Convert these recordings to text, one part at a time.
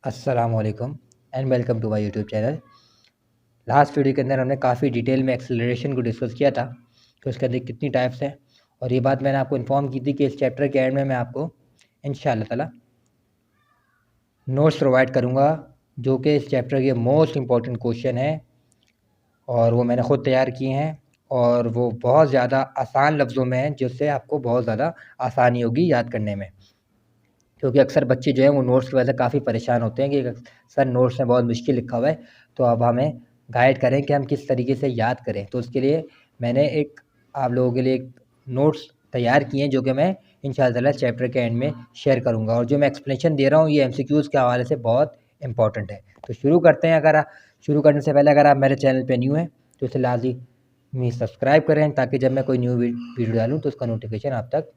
अस्सलाम वालेकुम and welcome to my YouTube channel. Last video के अंदर हमने काफ़ी डिटेल में एक्सेलरेशन को डिस्कस किया था कि उसके अंदर कितनी टाइप्स हैं, और ये बात मैंने आपको इन्फॉर्म की थी कि इस चैप्टर के एंड में मैं आपको इंशाअल्लाह ताला नोट्स प्रोवाइड करूँगा जो कि इस चैप्टर के मोस्ट इम्पॉर्टेंट क्वेश्चन है, और वो मैंने ख़ुद तैयार किए हैं और वो बहुत ज़्यादा आसान लफ्ज़ों में हैं, जिससे आपको बहुत ज़्यादा आसानी होगी याद करने में। क्योंकि अक्सर बच्चे जो हैं वो नोट्स की वजह से काफ़ी परेशान होते हैं कि सर नोट्स में बहुत मुश्किल लिखा हुआ है, तो अब हमें गाइड करें कि हम किस तरीके से याद करें। तो उसके लिए मैंने एक आप लोगों के लिए एक नोट्स तैयार किए हैं जो कि मैं इंशाअल्लाह ताला चैप्टर के एंड में शेयर करूँगा, और जो मैं एक्सप्लेनेशन दे रहा हूँ ये MCQs के हवाले से बहुत इंपॉर्टेंट है। तो शुरू करते हैं। शुरू करने से पहले अगर आप मेरे चैनल पर न्यू हैं तो इसे लाज़िमी सब्सक्राइब करें, ताकि जब मैं कोई न्यू वीडियो डालूँ तो उसका नोटिफिकेशन आप तक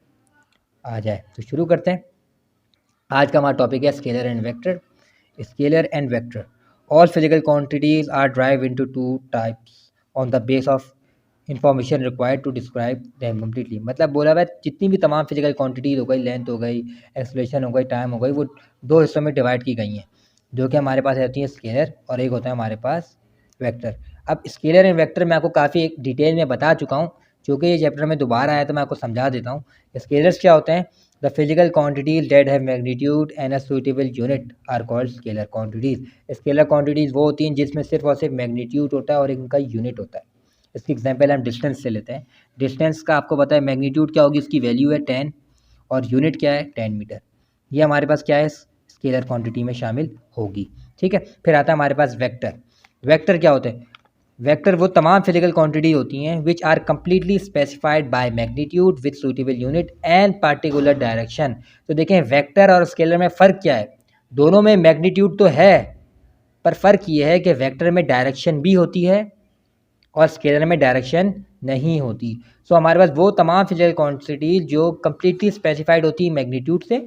आ जाए। तो शुरू करते हैं। आज का हमारा टॉपिक है scalar and vector. Scalar and vector, all physical quantities are drive into two types on the base of information required to describe them completely. मतलब बोला हुआ है जितनी भी तमाम फिजिकल क्वांटिटीज हो गई, लेंथ हो गई, एक्सेलरेशन हो गई, टाइम हो गई, वो दो हिस्सों में डिवाइड की गई हैं, जो कि हमारे पास रहती है स्केलर और एक होता है हमारे पास वेक्टर। अब स्केलर एंड वेक्टर मैं आपको काफ़ी एक डिटेल में बता चुका हूँ, चूँकि ये चैप्टर में दोबारा आया तो मैं आपको समझा देता हूँ। स्केलर्स क्या होते हैं? The physical quantities that have magnitude and a suitable unit are called scalar quantities. Scalar quantities वो होती हैं जिसमें सिर्फ और सिर्फ मैग्नीट्यूड होता है और इनका यूनिट होता है। इसकी एग्जांपल हम डिस्टेंस से लेते हैं। डिस्टेंस का आपको पता है मैग्नीट्यूड क्या होगी, इसकी वैल्यू है 10 और यूनिट क्या है 10 मीटर। ये हमारे पास क्या है, स्केलर क्वांटिटी में शामिल होगी। ठीक है, फिर आता है हमारे पास वेक्टर। वेक्टर क्या होते हैं? वेक्टर वो तमाम फिजिकल क्वांटिटी होती हैं which are completely specified by magnitude with suitable unit and particular direction. तो देखें वेक्टर और स्केलर में फ़र्क क्या है? दोनों में मैग्नीट्यूड तो है, पर फ़र्क ये है कि वेक्टर में डायरेक्शन भी होती है और स्केलर में डायरेक्शन नहीं होती। सो हमारे पास वो तमाम फिजिकल क्वांटिटीज जो कम्प्लीटली स्पेसिफाइड होती है मैग्नीट्यूड से,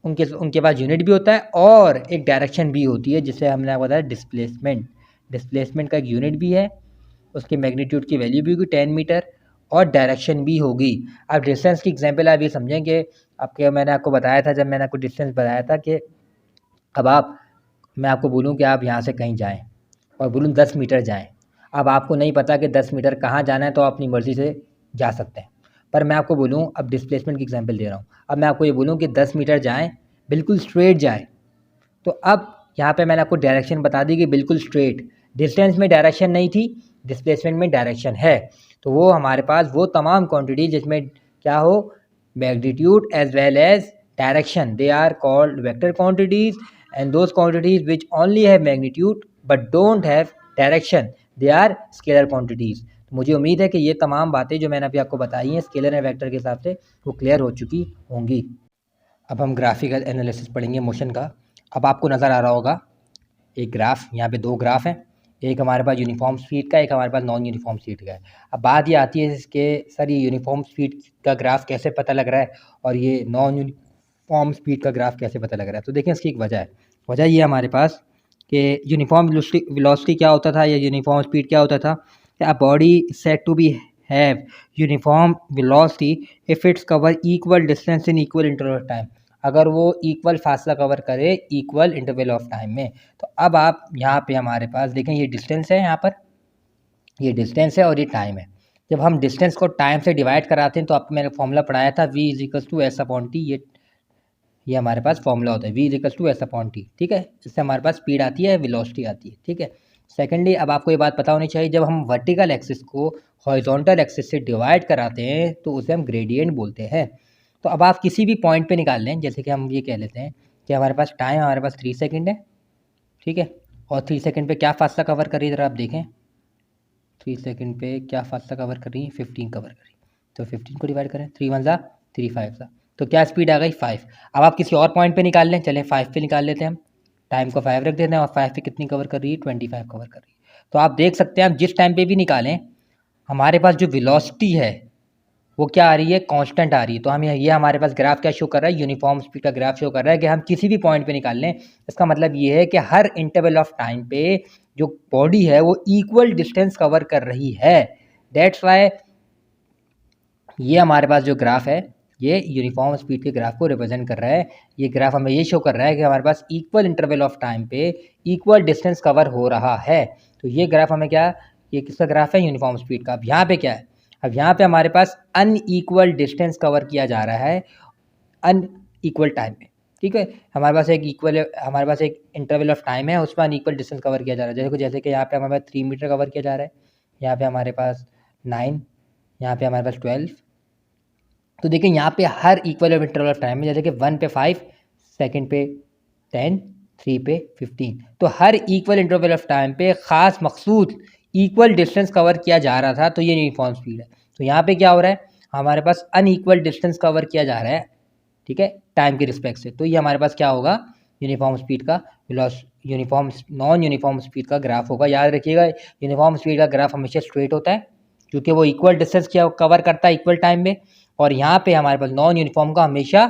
उनके पास यूनिट भी होता है और एक डायरेक्शन भी होती है, जिसे हमने आपको बताया डिस्प्लेसमेंट। डिस्प्लेसमेंट का एक यूनिट भी है, उसकी मैग्नीट्यूड की वैल्यू भी होगी 10 मीटर और डायरेक्शन भी होगी। अब डिस्टेंस की एग्जांपल आप ये समझें कि मैंने आपको बताया था, जब मैंने आपको डिस्टेंस बताया था कि अब मैं आपको बोलूँ कि आप यहाँ से कहीं जाएँ और बोलूँ 10 मीटर जाएँ। अब आपको नहीं पता कि 10 मीटर कहाँ जाना है, तो आप अपनी मर्ज़ी से जा सकते हैं। पर मैं आपको बोलूँ, अब डिस्प्लेसमेंट की एग्जांपल दे रहा हूँ, अब मैं आपको ये बोलूँ कि 10 मीटर जाएँ, बिल्कुल स्ट्रेट जाएँ, तो अब यहाँ पे मैंने आपको डायरेक्शन बता दी कि बिल्कुल स्ट्रेट। डिस्टेंस में डायरेक्शन नहीं थी, डिस्प्लेसमेंट में डायरेक्शन है। तो वो हमारे पास वो तमाम क्वांटिटी जिसमें क्या हो, magnitude as well as direction, they are called vector quantities, and those quantities which only have magnitude but don't have direction, they are scalar quantities. मुझे उम्मीद है कि ये तमाम बातें जो मैंने अभी आपको बताई हैं स्केलर एंड वेक्टर के हिसाब से वो क्लियर हो चुकी होंगी। अब हम ग्राफिकल एनालिसिस पढ़ेंगे मोशन का। अब आपको नज़र आ रहा होगा एक ग्राफ, यहाँ पे दो ग्राफ हैं, एक हमारे पास यूनिफॉर्म स्पीड का, एक हमारे पास नॉन यूनिफॉर्म स्पीड का है। अब बात ये आती है इसके, सर ये यूनिफॉर्म स्पीड का ग्राफ कैसे पता लग रहा है और ये नॉन यूनिफॉर्म स्पीड का ग्राफ कैसे पता लग रहा है? तो देखें इसकी एक वजह है। वजह ये हमारे पास कि यूनिफॉर्म वेलोसिटी क्या होता था या यूनिफॉर्म स्पीड क्या होता था, a body set to be have uniform velocity if it's cover equal distance in equal interval of time, अगर वो इक्वल फासला कवर करे इक्वल इंटरवल ऑफ टाइम में। तो अब आप यहाँ पे हमारे पास देखें, ये डिस्टेंस है, यहाँ पर ये डिस्टेंस है और ये टाइम है। जब हम डिस्टेंस को टाइम से डिवाइड कराते हैं तो आपको मैंने फॉर्मूला पढ़ाया था v is to s upon t, ये हमारे पास फॉर्मूला होता है v is to s upon t. ठीक है, इससे हमारे पास स्पीड आती है, वेलोसिटी आती है। ठीक है, सेकेंडली अब आपको ये बात पता होनी चाहिए, जब हम वर्टिकल एक्सिस को हॉरिजॉन्टल एक्सिस से डिवाइड कराते हैं तो उसे हम ग्रेडियंट बोलते हैं। तो अब आप किसी भी पॉइंट पे निकाल लें, जैसे कि हम ये कह लेते हैं कि हमारे पास टाइम हमारे पास 3 सेकंड है। ठीक है, और 3 सेकंड पे क्या फासला कवर कर रही है, ज़रा आप देखें 3 सेकंड पे क्या फासला कवर कर रही है, 15 कवर कर रही है। तो 15 को डिवाइड करें, 3 1 ज़ा 3 5 ज़ा, तो क्या स्पीड आ गई 5। अब आप किसी और पॉइंट पे निकाल लें, चलें 5 पे निकाल लेते हैं हम, टाइम को 5 रख देते हैं और 5 पे कितनी कवर कर रही है, 25 कवर कर रही है। तो आप देख सकते हैं, आप जिस टाइम पे भी निकालें हमारे पास जो वेलोसिटी है वो क्या आ रही है, कांस्टेंट आ रही है। तो हम ये हमारे पास ग्राफ क्या शो कर रहा है, यूनिफॉर्म स्पीड का ग्राफ शो कर रहा है कि हम किसी भी पॉइंट पे निकाल लें, इसका मतलब ये है कि हर इंटरवल ऑफ टाइम पे जो बॉडी है वो इक्वल डिस्टेंस कवर कर रही है। दैट्स वाई ये हमारे पास जो ग्राफ है ये यूनिफॉर्म स्पीड के ग्राफ को रिप्रेजेंट कर रहा है। ये ग्राफ हमें ये शो कर रहा है कि हमारे पास इक्वल इंटरवल ऑफ टाइम पे इक्वल डिस्टेंस कवर हो रहा है। तो ये ग्राफ हमें क्या, ये किसका ग्राफ है, यूनिफॉर्म स्पीड का। अब यहाँ पे क्या है, अब यहाँ पे हमारे पास अनइक्वल डिस्टेंस कवर किया जा रहा है अनइक्वल टाइम में, ठीक है। हमारे पास एक इक्वल, हमारे पास एक इंटरवल ऑफ टाइम है, उसमें अनइक्वल डिस्टेंस कवर किया जा रहा है। जैसे कि यहाँ पे हमारे पास 3 मीटर कवर किया जा रहा है, यहाँ पे हमारे पास 9, यहाँ पे हमारे पास 12। तो देखिए यहाँ पे हर इक्वल इंटरवल ऑफ टाइम में, जैसे कि 1 पे 5, सेकंड पे 10, 3 पे 15, तो हर इक्वल इंटरवल ऑफ टाइम पे ख़ास मखसूस इक्वल डिस्टेंस कवर किया जा रहा था। तो ये यूनिफॉर्म स्पीड है। तो यहाँ पे क्या हो रहा है, हमारे पास अनइक्वल डिस्टेंस कवर किया जा रहा है, ठीक है, टाइम के रिस्पेक्ट से। तो ये हमारे पास क्या होगा, यूनिफॉर्म स्पीड का यूनिफॉर्म नॉन यूनिफॉर्म स्पीड का ग्राफ होगा। याद रखिएगा, यूनिफॉर्म स्पीड का ग्राफ हमेशा स्ट्रेट होता है क्योंकि वो इक्वल डिस्टेंस क्या कवर करता है इक्वल टाइम में। और यहाँ पे हमारे पास नॉन यूनिफॉर्म का हमेशा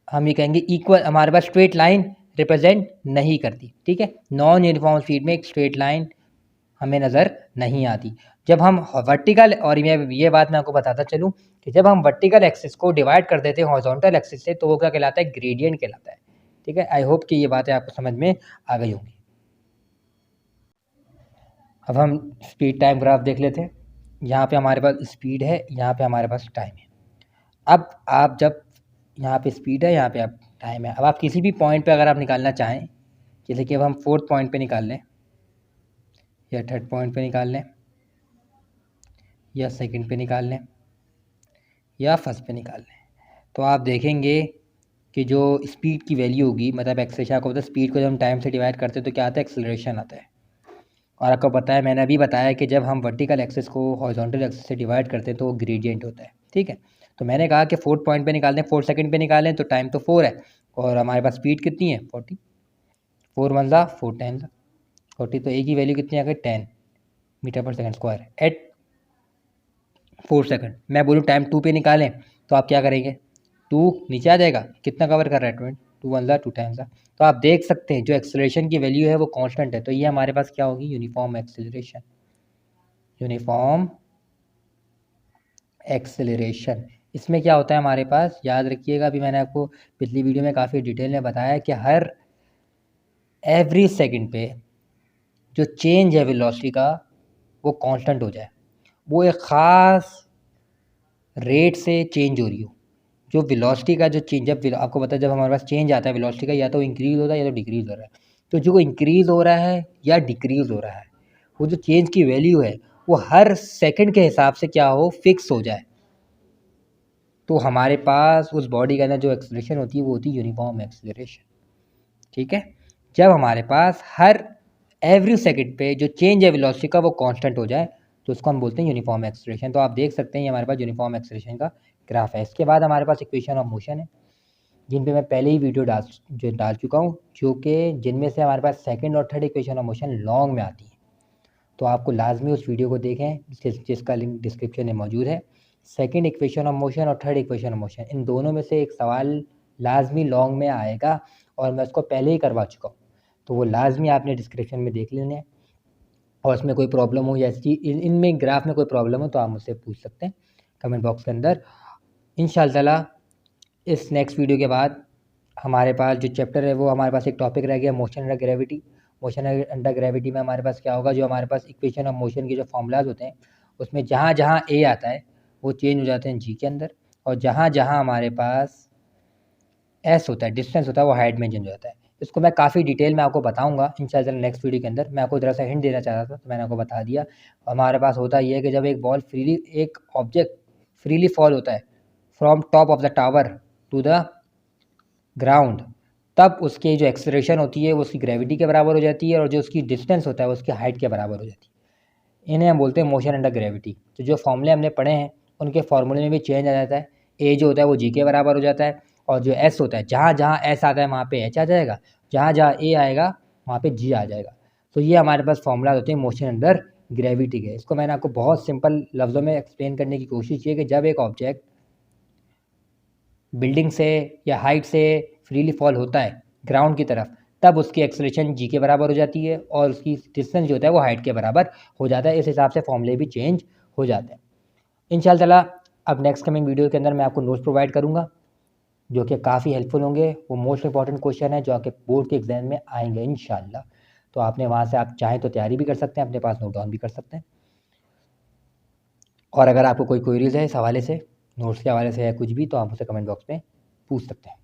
हम ये कहेंगे इक्वल, हमारे पास स्ट्रेट लाइन रिप्रेजेंट नहीं करती, ठीक है। नॉन यूनिफॉर्म स्पीड में एक स्ट्रेट लाइन हमें नज़र नहीं आती। जब हम वर्टिकल, और ये बात मैं आपको बताता चलूँ कि जब हम वर्टिकल एक्सिस को डिवाइड कर देते हैं हॉरिजॉन्टल एक्सिस से, तो वो क्या कहलाता है, ग्रेडियंट कहलाता है, ठीक है। आई होप कि ये बातें आपको समझ में आ गई होंगी। अब हम स्पीड टाइम ग्राफ देख लेते हैं। यहाँ पे हमारे पास स्पीड है, यहाँ पे हमारे पास टाइम है। अब आप जब यहाँ पे स्पीड है, यहाँ पे आप टाइम है, अब आप किसी भी पॉइंट पे अगर आप निकालना चाहें, जैसे कि अब हम 4th पॉइंट पे निकाल लें, या 3rd पॉइंट पे निकाल लें, या 2nd पे निकाल लें, या 1st पे निकाल लें, तो आप देखेंगे कि जो स्पीड की वैल्यू होगी, मतलब एक्सेलेरेशन को, मतलब स्पीड को जब हम टाइम से डिवाइड करते हैं तो क्या आता है, एक्सेलरेशन आता है। और आपको पता है, मैंने अभी बताया कि जब हम वर्टिकल एक्सिस को हॉरिजॉन्टल एक्सिस से डिवाइड करते हैं तो वो ग्रेडियंट होता है, ठीक है। तो मैंने कहा कि 4th पॉइंट पे निकाल दें, 4 सेकंड पे निकालें, तो टाइम तो 4 है, और हमारे पास स्पीड कितनी है, 40। 4 1 ज़ा 4 10 ज़ा 40, तो ए की वैल्यू कितनी आ गई, 10 मीटर पर सेकंड स्क्वायर एट 4 सेकंड। मैं बोलूँ टाइम 2 पे निकालें, तो आप क्या करेंगे, 2 नीचे आ जाएगा, कितना कवर कर रहा है, 20, 2 1 ज़ा 2 टाइम्स ज़ा। तो आप देख सकते हैं जो एक्सेलरेशन की वैल्यू है वो कांस्टेंट है। तो ये हमारे पास क्या होगी, यूनिफॉर्म एक्सेलरेशन, यूनिफॉर्म एक्सेलरेशन। इसमें क्या होता है हमारे पास, याद रखिएगा, अभी मैंने आपको पिछली वीडियो में काफ़ी डिटेल में बताया कि हर एवरी सेकंड पे जो चेंज है वेलोसिटी का वो कांस्टेंट हो जाए, वो एक ख़ास रेट से चेंज हो रही हो। जो वेलोसिटी का जो चेंज, जब आपको पता है जब हमारे पास चेंज आता है वेलोसिटी का, या तो इंक्रीज़ होता है या तो डिक्रीज़ हो रहा है। तो जो इंक्रीज़ हो रहा है या डिक्रीज़ हो रहा है, वो जो चेंज की वैल्यू है वो हर सेकंड के हिसाब से क्या हो, फिक्स हो जाए। तो हमारे पास उस बॉडी के अंदर जो एक्सेलरेशन होती है वो होती है यूनिफॉर्म एक्सेलरेशन, ठीक है। जब हमारे पास हर एवरी सेकंड पे जो चेंज है वेलोसिटी का वो कांस्टेंट हो जाए, तो उसको हम बोलते हैं यूनिफॉर्म एक्सेलरेशन। तो आप देख सकते हैं ये हमारे पास यूनिफॉर्म एक्सेलरेशन का ग्राफ है। इसके बाद हमारे पास इक्वेशन ऑफ मोशन है, जिन पे मैं पहले ही वीडियो डाल चुका हूँ, जो कि जिनमें से हमारे पास 2nd और 3rd equation of motion long में आती है। तो आपको लाजमी उस वीडियो को देखें, जिसका लिंक डिस्क्रिप्शन में मौजूद है। 2nd इक्वेशन ऑफ मोशन और 3rd इक्वेशन ऑफ मोशन, इन दोनों में से एक सवाल लाजमी लॉन्ग में आएगा, और मैं उसको पहले ही करवा चुका हूँ, तो वो लाजमी आपने डिस्क्रिप्शन में देख लेने हैं। और इसमें कोई प्रॉब्लम हो या इनमें ग्राफ में कोई प्रॉब्लम हो तो आप मुझसे पूछ सकते हैं कमेंट बॉक्स के अंदर। इंशाअल्लाह इस नेक्स्ट वीडियो के बाद हमारे पास जो चैप्टर है वो हमारे पास एक टॉपिक रह गया, motion under gravity. Motion under gravity में हमारे पास क्या होगा, जो हमारे पास इक्वेशन ऑफ मोशन के जो फॉर्मूलाज होते हैं उसमें जहाँ जहाँ ए आता है वो चेंज हो जाते हैं जी के अंदर, और जहाँ जहाँ हमारे पास एस होता है, डिस्टेंस होता है, वो हाइट में चेंज हो जाता है। इसको मैं काफ़ी डिटेल में आपको बताऊंगा इंशाल्लाह नेक्स्ट वीडियो के अंदर। मैं आपको ज़रा सा हिंट देना चाह रहा था तो मैंने आपको बता दिया। हमारे पास होता ये है कि जब एक ऑब्जेक्ट फ्रीली फॉल होता है from top of the tower to the ground, तब उसकी जो एक्सेलरेशन होती है वो उसकी ग्रेविटी के बराबर हो जाती है, और जो उसकी डिस्टेंस होता है वो उसकी हाइट के बराबर हो जाती है। इन्हें हम बोलते हैं मोशन अंडर ग्रेविटी। तो जो फॉर्मूले हमने पढ़े हैं उनके फार्मूले में भी चेंज आ जाता है। ए जो होता है वो जी के बराबर हो जाता है, और जो एस होता है, जहाँ जहाँ एस आता है वहाँ पे एच आ जाएगा, जहाँ जहाँ ए आएगा वहाँ पे जी आ जाएगा। तो ये हमारे पास फॉर्मूला होते हैं मोशन अंडर ग्रेविटी के। इसको मैंने आपको बहुत सिंपल लफ्ज़ों में एक्सप्लेन करने की कोशिश की है कि जब एक ऑब्जेक्ट बिल्डिंग से या हाइट से फ्रीली फॉल होता है ग्राउंड की तरफ, तब उसकी एक्सेलरेशन जी के बराबर हो जाती है, और उसकी डिस्टेंस जो होता है वो हाइट के बराबर हो जाता है। इस हिसाब से फॉर्मूले भी चेंज हो जाते हैं। इंशाअल्लाह अब नेक्स्ट कमिंग वीडियो के अंदर मैं आपको नोट्स प्रोवाइड करूँगा, जो कि काफ़ी हेल्पफुल होंगे। वो मोस्ट इंपॉर्टेंट क्वेश्चन है जो आपके बोर्ड के एग्ज़ाम में आएँगे इंशाल्लाह। तो आपने वहाँ से आप चाहें तो तैयारी भी कर सकते हैं, अपने पास नोट डाउन भी कर सकते हैं। और अगर आपको कोई क्वेरीज़ है इस हवाले से, नोट्स के हवाले से या कुछ भी, तो आप मुझसे कमेंट बॉक्स में पूछ सकते हैं।